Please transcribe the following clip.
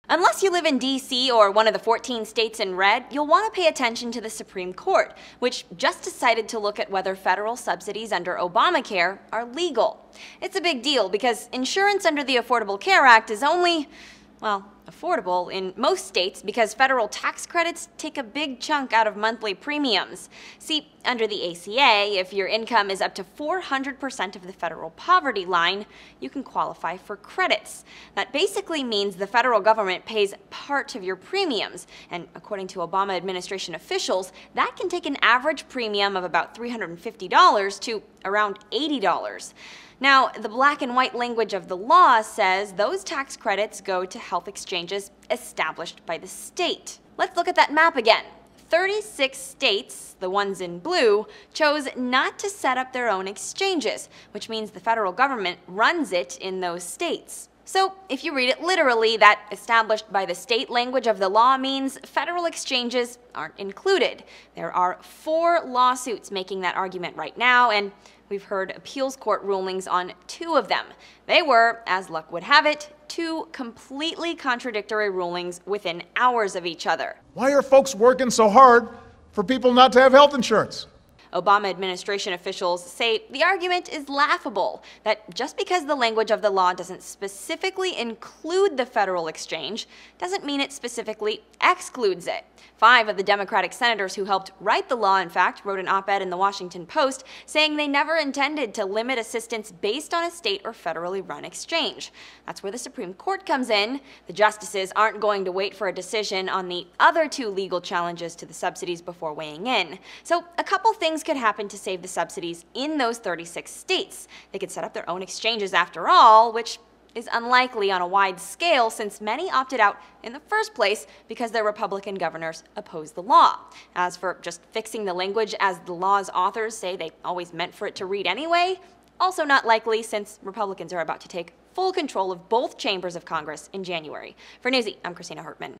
Unless you live in D.C. or one of the 14 states in red, you'll want to pay attention to the Supreme Court, which just decided to look at whether federal subsidies under Obamacare are legal. It's a big deal because insurance under the Affordable Care Act is only, well, affordable in most states because federal tax credits take a big chunk out of monthly premiums. See, under the ACA, if your income is up to 400% of the federal poverty line, you can qualify for credits. That basically means the federal government pays part of your premiums, and according to Obama administration officials, that can take an average premium of about $350 to around $80. Now, the black and white language of the law says those tax credits go to health exchanges established by the state. Let's look at that map again. 36 states, the ones in blue, chose not to set up their own exchanges, which means the federal government runs it in those states. So, if you read it literally, that established by the state language of the law means federal exchanges aren't included. There are 4 lawsuits making that argument right now, and we've heard appeals court rulings on 2 of them. They were, as luck would have it, 2 completely contradictory rulings within hours of each other. Why are folks working so hard for people not to have health insurance? Obama administration officials say the argument is laughable, that just because the language of the law doesn't specifically include the federal exchange, doesn't mean it specifically excludes it. 5 of the Democratic senators who helped write the law, in fact, wrote an op-ed in the Washington Post saying they never intended to limit assistance based on a state or federally run exchange. That's where the Supreme Court comes in. The justices aren't going to wait for a decision on the other 2 legal challenges to the subsidies before weighing in. So a couple things could happen to save the subsidies in those 36 states. They could set up their own exchanges after all, which is unlikely on a wide scale since many opted out in the first place because their Republican governors opposed the law. As for just fixing the language as the law's authors say they always meant for it to read anyway, also not likely since Republicans are about to take full control of both chambers of Congress in January. For Newsy, I'm Christina Hartman.